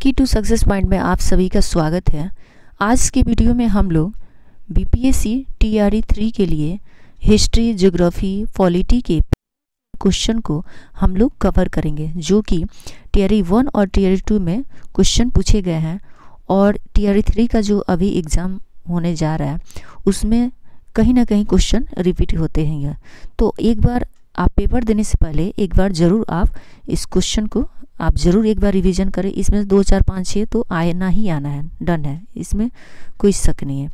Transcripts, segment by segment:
की to success point में आप सभी का स्वागत है। आज की वीडियो में हम लोग बीपीएससी टीआरई 3 के लिए हिस्ट्री, ज्योग्राफी, पॉलिटी के क्वेश्चन को हम लोग कवर करेंगे, जो कि टीआरई 1 और टीआरई 2 में क्वेश्चन पूछे गए हैं। और टीआरई 3 का जो अभी एग्ज़ाम होने जा रहा है उसमें कहीं ना कहीं क्वेश्चन रिपीट होते हैं। तो एक बार आप पेपर देने से पहले एक बार ज़रूर आप इस क्वेश्चन को आप ज़रूर एक बार रिवीजन करें। इसमें 2, 4, 5, 6 तो आना ही आना है, डन है, इसमें कोई शक नहीं है।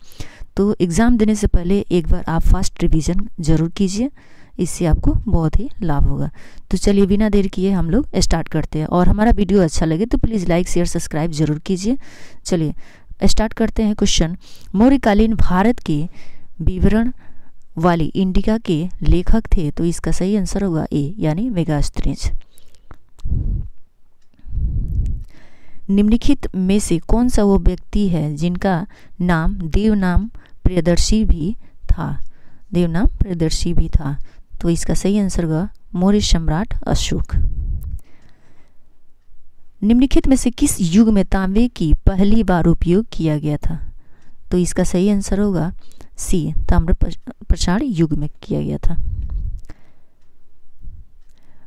तो एग्ज़ाम देने से पहले एक बार आप फास्ट रिवीजन ज़रूर कीजिए, इससे आपको बहुत ही लाभ होगा। तो चलिए बिना देर किए हम लोग स्टार्ट करते हैं। और हमारा वीडियो अच्छा लगे तो प्लीज़ लाइक, शेयर, सब्सक्राइब ज़रूर कीजिए। चलिए स्टार्ट करते हैं क्वेश्चन। मौर्यकालीन भारत के विवरण वाली इंडिका के लेखक थे, तो इसका सही आंसर होगा ए यानी मेगास्थनीज। निम्नलिखित में से कौन सा वो व्यक्ति है जिनका नाम देवनाम प्रियदर्शी भी था? देवनाम प्रियदर्शी भी था, तो इसका सही आंसर होगा मौर्य सम्राट अशोक। निम्नलिखित में से किस युग में तांबे की पहली बार उपयोग किया गया था? तो इसका सही आंसर होगा सी, ताम्र प्रसार युग में किया गया था।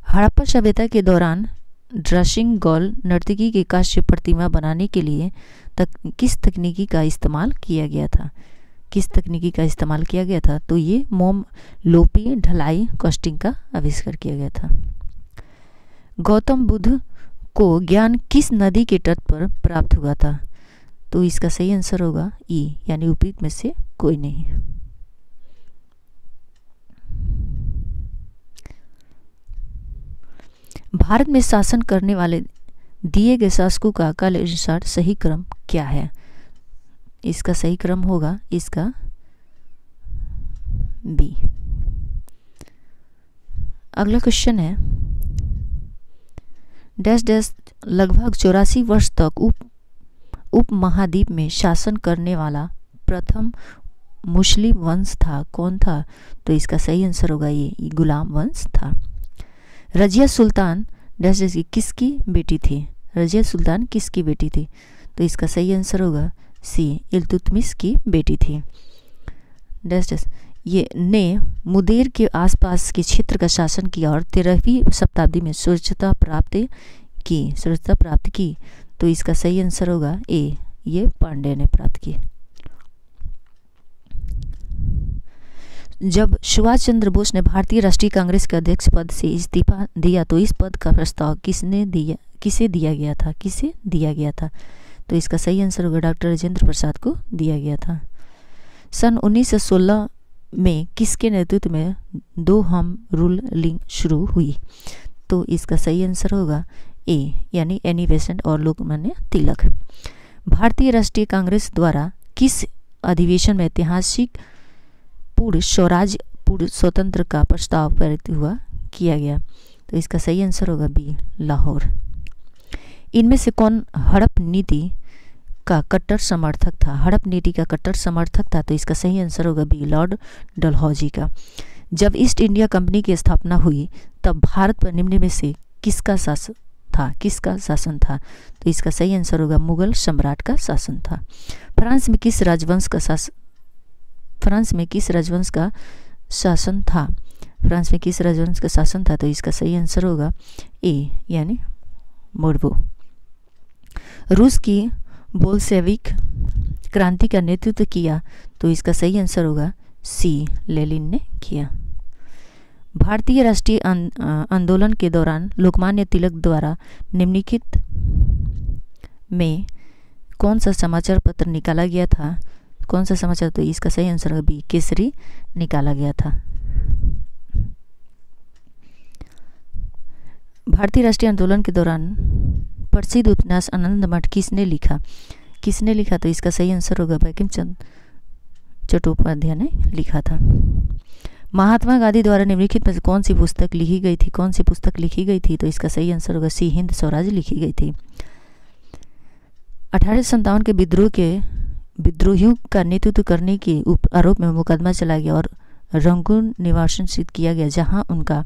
हड़प्पा सभ्यता के दौरान ड्रेसिंग गर्ल नर्तकी की कांस्य प्रतिमा बनाने के लिए किस तकनीकी का इस्तेमाल किया गया था? किस तकनीकी का इस्तेमाल किया गया था? तो ये मोम लोपी ढलाई कास्टिंग का आविष्कार किया गया था। गौतम बुद्ध को ज्ञान किस नदी के तट पर प्राप्त हुआ था? तो इसका सही आंसर होगा ई यानी उपयुक्त में से कोई नहीं। भारत में शासन करने वाले दिए गए शासकों का काल अनुसार सही क्रम क्या है? इसका सही क्रम होगा इसका बी। अगला क्वेश्चन है डैश डैश लगभग 84 वर्ष तक उप महाद्वीप में शासन करने वाला प्रथम मुस्लिम वंश था, कौन था? तो इसका सही आंसर होगा ये गुलाम वंश था। रजिया सुल्तान डैश डैश किसकी बेटी थी? रजिया सुल्तान किसकी बेटी थी? तो इसका सही आंसर होगा सी, इल्तुतमिश की बेटी थी। डैश डैश ये ने मुदेर के आसपास के क्षेत्र का शासन किया और 13वीं शताब्दी में स्वच्छता प्राप्त की। तो इसका सही आंसर होगा ए, ये पांड्य ने प्राप्त की। जब सुभाष चंद्र बोस ने भारतीय राष्ट्रीय कांग्रेस के अध्यक्ष पद से इस्तीफा दिया तो इस पद का प्रस्ताव किसे दिया गया था? तो इसका सही आंसर होगा डॉक्टर राजेंद्र प्रसाद को दिया गया था। सन 1916 में किसके नेतृत्व में 2 हम रूलिंग शुरू हुई? तो इसका सही आंसर होगा ए यानी एनी बेसेंट और लोकमान्य तिलक। भारतीय राष्ट्रीय कांग्रेस द्वारा किस अधिवेशन में ऐतिहासिक पूर्ण स्वराज पूर्ण स्वतंत्र का प्रस्ताव पारित किया गया? तो इसका सही आंसर होगा बी, लाहौर। इनमें से कौन हड़प नीति का कट्टर समर्थक था? हड़प नीति का कट्टर समर्थक था, तो इसका सही आंसर होगा बी, लॉर्ड डलहौजी का। जब ईस्ट इंडिया कंपनी की स्थापना हुई तब भारत पर निम्न में से किसका शासन था? तो इसका सही आंसर होगा मुगल सम्राट का शासन था। फ्रांस में किस राजवंश का शासन था? तो इसका सही आंसर होगा ए यानी मोरवो। रूस की बोल्शेविक क्रांति का नेतृत्व किया, तो इसका सही आंसर होगा सी, लेनिन ने किया। भारतीय राष्ट्रीय आंदोलन के दौरान लोकमान्य तिलक द्वारा निम्नलिखित में कौन सा समाचार पत्र निकाला गया था? कौन सा समाचार? तो इसका सही आंसर है बी, केसरी निकाला गया था। भारतीय राष्ट्रीय आंदोलन के दौरान प्रसिद्ध उपन्यास आनंद मठ किसने लिखा? तो इसका सही आंसर होगा बंकिम चंद्र चट्टोपाध्याय ने लिखा था। महात्मा गांधी द्वारा निम्नलिखित में से कौन सी पुस्तक लिखी गई थी? तो इसका सही आंसर होगा सी, हिंद स्वराज लिखी गई थी। 1857 के विद्रोहियों का नेतृत्व करने के आरोप में मुकदमा चला गया और रंगून निवासन सिद्ध किया गया, जहां उनका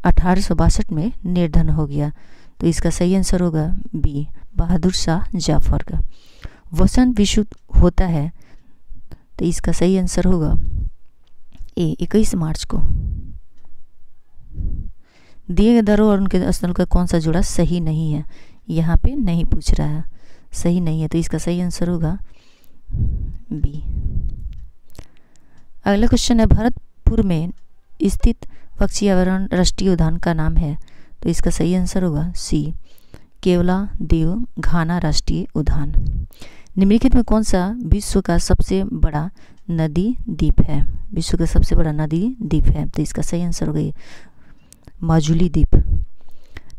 1862 में निर्धन हो गया। तो इसका सही आंसर होगा बी, बहादुर शाह जफर का। वसंत विषुव होता है तो इसका सही आंसर होगा ए, 21 मार्च को। दिए गए दरों और उनके स्थलों का कौन सा जोड़ा सही नहीं है, यहाँ पे नहीं पूछ रहा है, सही नहीं है, तो इसका सही आंसर होगा बी। अगला क्वेश्चन है, भरतपुर में स्थित पक्षी अभयारण्य राष्ट्रीय उद्यान का नाम है, तो इसका सही आंसर होगा सी, केवलादेव घाना राष्ट्रीय उद्यान। निम्नलिखित में कौन सा विश्व का सबसे बड़ा नदी द्वीप है, विश्व का सबसे बड़ा नदी द्वीप है, तो इसका सही आंसर होगा माजुली द्वीप।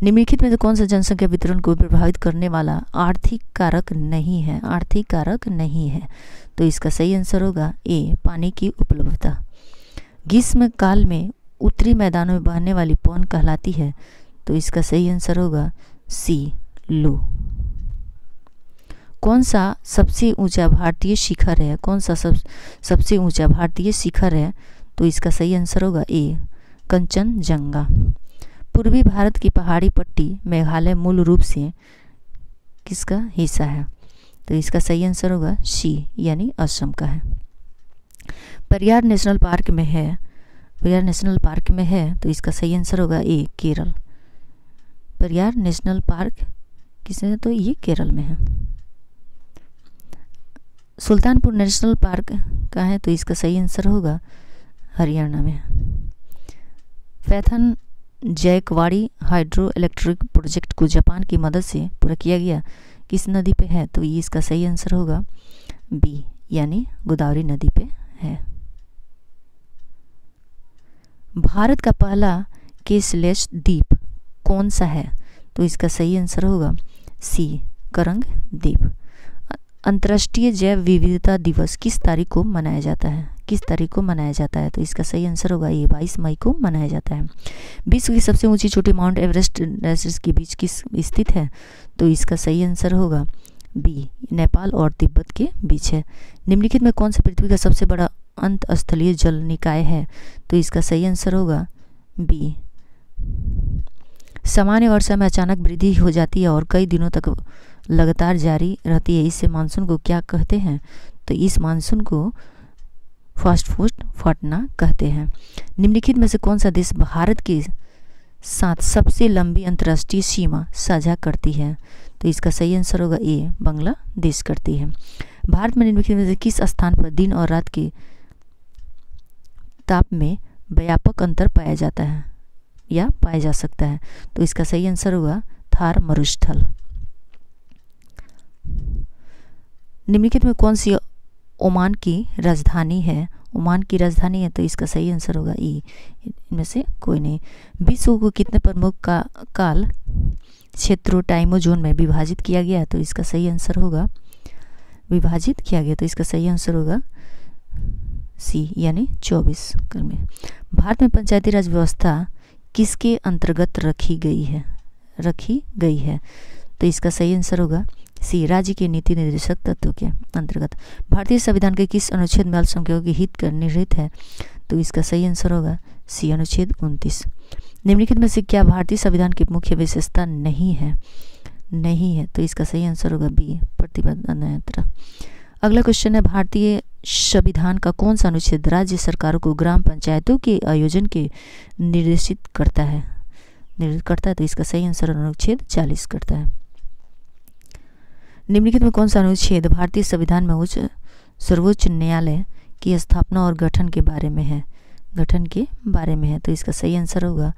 निम्नलिखित में से कौन सा जनसंख्या वितरण को प्रभावित करने वाला आर्थिक कारक नहीं है, आर्थिक कारक नहीं है, तो इसका सही आंसर होगा ए, पानी की उपलब्धता। ग्रीष्म काल में उत्तरी मैदानों में बहने वाली पवन कहलाती है, तो इसका सही आंसर होगा सी, लू। कौन सा सबसे ऊंचा भारतीय शिखर है, कौन सा सबसे ऊंचा भारतीय शिखर है, तो इसका सही आंसर होगा ए, कंचनजंगा। पूर्वी भारत की पहाड़ी पट्टी मेघालय मूल रूप से किसका हिस्सा है, तो इसका सही आंसर होगा सी, यानी असम का है। परियार नेशनल पार्क में है, परियार नेशनल पार्क में है, तो इसका सही आंसर होगा ए, केरल। परियार नेशनल पार्क किसमें है, तो ये केरल में है। सुल्तानपुर नेशनल पार्क का है, तो इसका सही आंसर होगा हरियाणा में। पैथन जैकवाड़ी हाइड्रो इलेक्ट्रिक प्रोजेक्ट को जापान की मदद से पूरा किया गया किस नदी पे है, तो ये इसका सही आंसर होगा बी, यानी गोदावरी नदी पे है। भारत का पहला केसलेस द्वीप कौन सा है, तो इसका सही आंसर होगा सी, करंग द्वीप। अंतर्राष्ट्रीय जैव विविधता दिवस किस तारीख को मनाया जाता है, किस तारीख को मनाया जाता है, तो इसका सही आंसर होगा ये, 22 मई को मनाया जाता है। विश्व की सबसे ऊंची चोटी माउंट एवरेस्ट रेंजेस के बीच किस स्थित है, तो इसका सही आंसर होगा बी, नेपाल और तिब्बत के बीच है। निम्नलिखित में कौन सा पृथ्वी का सबसे बड़ा अंतस्थलीय जल निकाय है, तो इसका सही आंसर होगा बी। सामान्य वर्षा में अचानक वृद्धि हो जाती है और कई दिनों तक लगातार जारी रहती है, इससे मानसून को क्या कहते हैं, तो इस मानसून को फास्ट फटना कहते हैं। निम्नलिखित में से कौन सा देश भारत के साथ सबसे लंबी अंतर्राष्ट्रीय सीमा साझा करती है, तो इसका सही आंसर होगा ए, बांग्लादेश करती है। भारत में निम्नलिखित में से किस स्थान पर दिन और रात के ताप में व्यापक अंतर पाया जाता है या पाया जा सकता है, तो इसका सही आंसर होगा थार मरुस्थल। निम्नलिखित में कौन सी ओमान की राजधानी है, ओमान की राजधानी है, तो इसका सही आंसर होगा ई, इनमें से कोई नहीं। विश्व को कितने प्रमुख काल क्षेत्रों टाइमो जोन में विभाजित किया गया, तो इसका सही आंसर होगा विभाजित किया गया, तो इसका सही आंसर होगा सी, यानी 24 काल में। भारत में पंचायती राज व्यवस्था किसके अंतर्गत रखी गई है, तो इसका सही आंसर होगा सी, राज्य के नीति निर्देशक तत्व के अंतर्गत। भारतीय संविधान के किस अनुच्छेद में अल्पसंख्यकों के हित का निर्णीत है, तो इसका सही आंसर होगा सी, अनुच्छेद 29। निम्नलिखित में से क्या भारतीय संविधान की मुख्य विशेषता नहीं है, तो इसका सही आंसर होगा बी, प्रतिबद्धता। अगला क्वेश्चन है, भारतीय संविधान का कौन सा अनुच्छेद राज्य सरकारों को ग्राम पंचायतों के आयोजन के निर्देशित करता है, तो इसका सही आंसर अनुच्छेद 40 करता है। निम्नलिखित में कौन सा अनुच्छेद भारतीय संविधान में सर्वोच्च न्यायालय की स्थापना और गठन के बारे में है, तो इसका सही आंसर होगा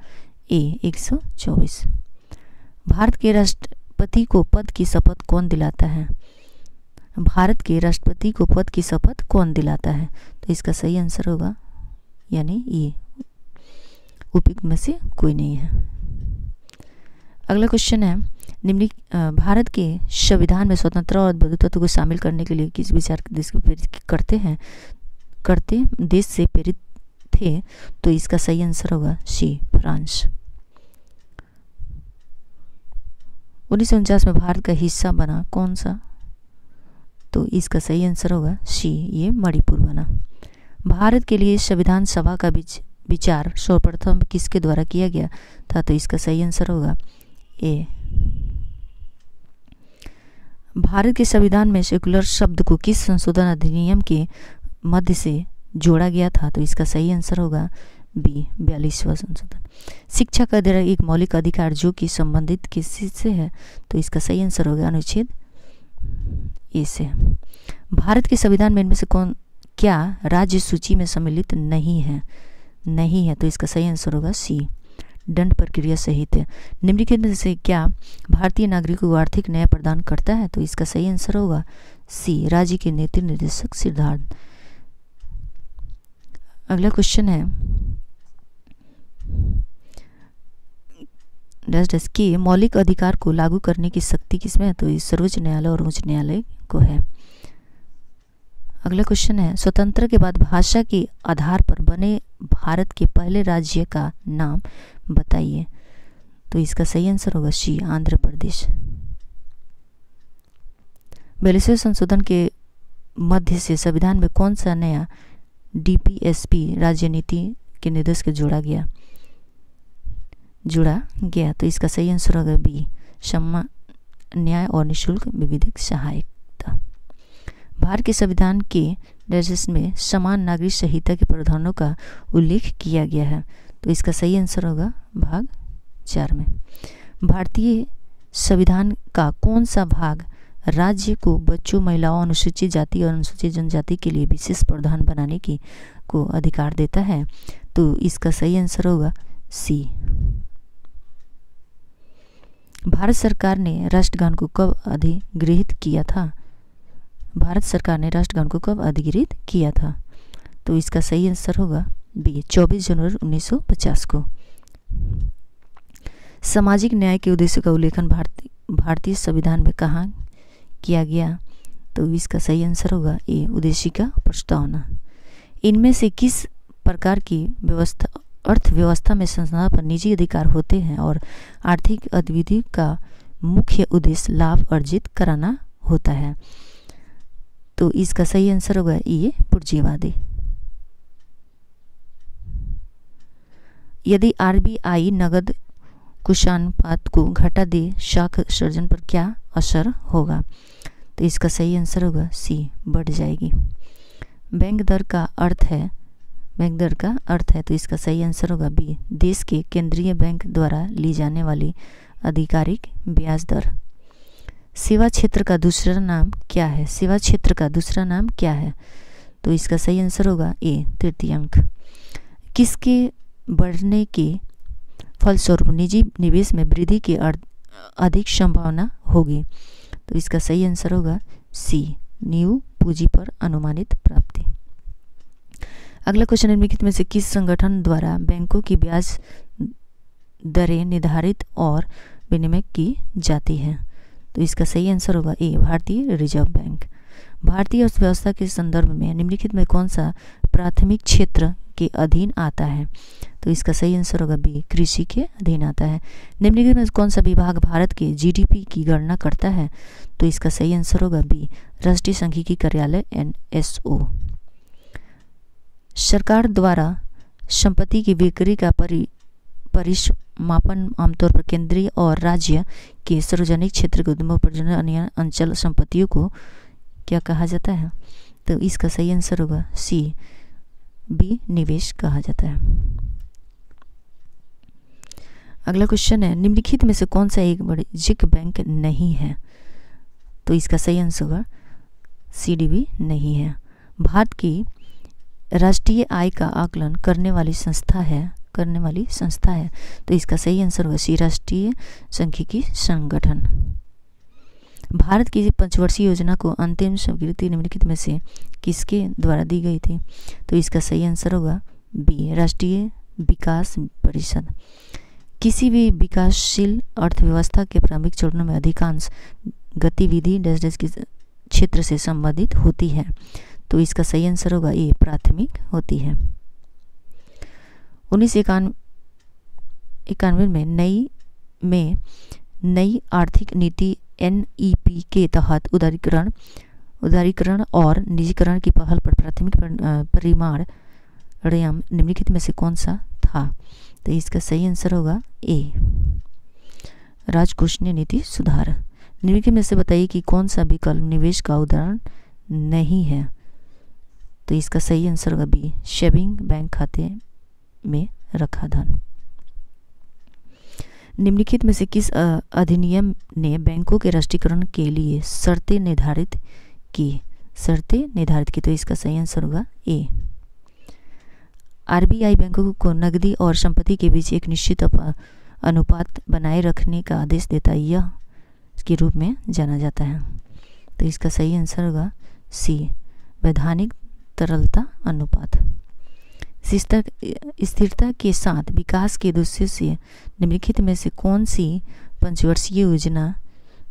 ए, 124। भारत के राष्ट्रपति को पद की शपथ कौन दिलाता है, भारत के राष्ट्रपति को पद की शपथ कौन दिलाता है, तो इसका सही आंसर होगा यानी ये, उपयुक्त में से कोई नहीं है। अगला क्वेश्चन है, भारत के संविधान में स्वतंत्रता और बंधुत्व को शामिल करने के लिए किस विचार देश को प्रेरित करते देश से प्रेरित थे, तो इसका सही आंसर होगा सी, फ्रांस। 1949 में भारत का हिस्सा बना कौन सा, तो इसका सही आंसर होगा सी, ये मणिपुर बना। भारत के लिए संविधान सभा का विचार सर्वप्रथम किसके द्वारा किया गया था, तो इसका सही आंसर होगा ए। भारत के संविधान में सेकुलर शब्द को किस संशोधन अधिनियम के मध्य से जोड़ा गया था? तो इसका सही आंसर होगा बी, 42वां संशोधन। शिक्षा का अधिकार एक मौलिक अधिकार जो कि संबंधित किसी से है? तो इसका सही आंसर होगा अनुच्छेद ए से। भारत के संविधान में इनमें से कौन क्या राज्य सूची में सम्मिलित नहीं है? तो इसका सही आंसर होगा सी, दंड प्रक्रिया सहित है। निम्नलिखित में से क्या भारतीय नागरिकों को आर्थिक न्याय प्रदान करता है? तो इसका सही आंसर होगा सी, राज्य के नीति निर्देशक सिद्धांत। अगला क्वेश्चन है डैश के मौलिक अधिकार को लागू करने की शक्ति किसमें है? तो ये सर्वोच्च न्यायालय और उच्च न्यायालय को है। अगला क्वेश्चन है स्वतंत्रता के बाद भाषा के आधार पर बने भारत के पहले राज्य का नाम बताइए। तो इसका सही आंसर होगा सी, आंध्र प्रदेश। 42वें संशोधन के मध्य से संविधान में कौन सा नया डीपीएसपी राज्य नीति के निर्देश के जोड़ा गया? तो इसका सही आंसर होगा बी, सम्मान, न्याय और निःशुल्क विधिक सहायता। भारत के संविधान के निर्देश में समान नागरिक संहिता के प्रावधानों का उल्लेख किया गया है। तो इसका सही आंसर होगा भाग 4 में। भारतीय संविधान का कौन सा भाग राज्य को बच्चों, महिलाओं, अनुसूचित जाति और अनुसूचित जनजाति के लिए विशेष प्रावधान बनाने को अधिकार देता है? तो इसका सही आंसर होगा सी। भारत सरकार ने राष्ट्रगान को कब अधिगृहित किया था? तो इसका सही आंसर होगा बी, 24 जनवरी 1950 को। सामाजिक न्याय के उद्देश्य का उल्लेखन भारतीय संविधान में कहाँ किया गया? तो इसका सही आंसर होगा ए, उद्देशिका प्रस्तावना। इनमें से किस प्रकार की अर्थव्यवस्था में संसाधन पर निजी अधिकार होते हैं और आर्थिक गतिविधि का मुख्य उद्देश्य लाभ अर्जित कराना होता है? तो इसका सही आंसर होगा ये, पूंजीवादी। यदि आरबीआई नगद कुशानुपात को घटा दे, शाख सर्जन पर क्या असर होगा? तो इसका सही आंसर होगा सी, बढ़ जाएगी। बैंक दर का अर्थ है तो इसका सही आंसर होगा बी, देश के केंद्रीय बैंक द्वारा ली जाने वाली आधिकारिक ब्याज दर। सेवा क्षेत्र का दूसरा नाम क्या है? तो इसका सही आंसर होगा ए, तृतीयांक। किसके बढ़ने के फलस्वरूप निजी निवेश में वृद्धि की अधिक संभावना होगी? तो इसका सही आंसर होगा सी, न्यू पूंजी पर अनुमानित प्राप्ति। अगला क्वेश्चन निम्नलिखित में से किस संगठन द्वारा बैंकों की ब्याज दरें निर्धारित और विनिमय की जाती हैं? तो इसका सही आंसर होगा ए, भारतीय रिजर्व बैंक। भारतीय अर्थव्यवस्था के संदर्भ में निम्नलिखित में कौन सा प्राथमिक क्षेत्र के अधीन आता है? तो इसका सही आंसर होगा बी, कृषि के अधीन आता है। निम्नलिखित में कौन सा विभाग भारत के जीडीपी की गणना करता है? तो इसका सही आंसर होगा बी, राष्ट्रीय सांख्यिकी कार्यालय NSO। सरकार द्वारा संपत्ति की बिक्री का परिमापन आमतौर पर केंद्रीय और राज्य के सार्वजनिक क्षेत्र के उद्यमों पर अन्य अंचल संपत्तियों को क्या कहा जाता है? तो इसका सही आंसर होगा सी, बी, निवेश कहा जाता है। अगला क्वेश्चन है निम्नलिखित में से कौन सा एक वाणिज्यिक बैंक नहीं है? तो इसका सही आंसर होगा CDB नहीं है। भारत की राष्ट्रीय आय का आकलन करने वाली संस्था है तो इसका सही आंसर होगा सी, राष्ट्रीय सांख्यिकी संगठन। भारत की पंचवर्षीय योजना को अंतिम स्वीकृति निम्नलिखित में से किसके द्वारा दी गई थी? तो इसका सही आंसर होगा बी, राष्ट्रीय विकास परिषद। किसी भी विकासशील अर्थव्यवस्था के प्रारंभिक चरणों में अधिकांश गतिविधि डैश के क्षेत्र से संबंधित होती है। तो इसका सही आंसर होगा ए, प्राथमिक होती है। 1991 में नई आर्थिक नीति NEP के तहत उदारीकरण और निजीकरण की पहल पर प्राथमिक परिमाण निम्नलिखित में से कौन सा था? तो इसका सही आंसर होगा ए, राजकोषीय नीति सुधार। निम्नलिखित में से बताइए कि कौन सा विकल्प निवेश का उदाहरण नहीं है। तो इसका सही आंसर होगा बी, सेविंग बैंक खाते में रखा धन। निम्नलिखित में से किस अधिनियम ने बैंकों के राष्ट्रीयकरण के लिए शर्तें निर्धारित की? तो इसका सही आंसर होगा ए। आरबीआई बैंकों को नकदी और संपत्ति के बीच एक निश्चित अनुपात बनाए रखने का आदेश देता है, यह के रूप में जाना जाता है। तो इसका सही आंसर होगा सी, वैधानिक तरलता अनुपात। स्थिरता के साथ विकास के उद्देश्य से निम्नलिखित में से कौन सी पंचवर्षीय योजना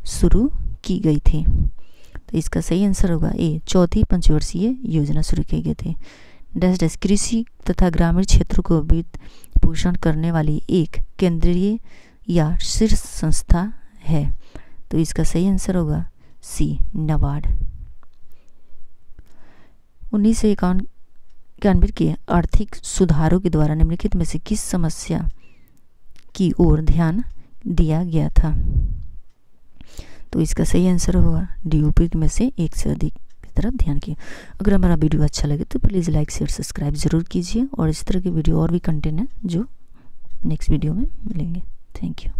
शुरू की गई थी? तो इसका सही आंसर होगा ए, चौथी पंचवर्षीय योजना शुरू की गई थी। डैश कृषि तथा ग्रामीण क्षेत्रों को वित्त पोषण करने वाली एक केंद्रीय या शीर्ष संस्था है। तो इसका सही आंसर होगा सी, नाबार्ड। 1991 के आर्थिक सुधारों के द्वारा निम्नलिखित में से किस समस्या की ओर ध्यान दिया गया था? तो इसका सही आंसर होगा डी, उपयुक्त में से एक से अधिक की तरफ ध्यान किया। अगर हमारा वीडियो अच्छा लगे तो प्लीज़ लाइक शेयर सब्सक्राइब जरूर कीजिए, और इस तरह के वीडियो और भी कंटेंट है जो नेक्स्ट वीडियो में मिलेंगे। Thank you.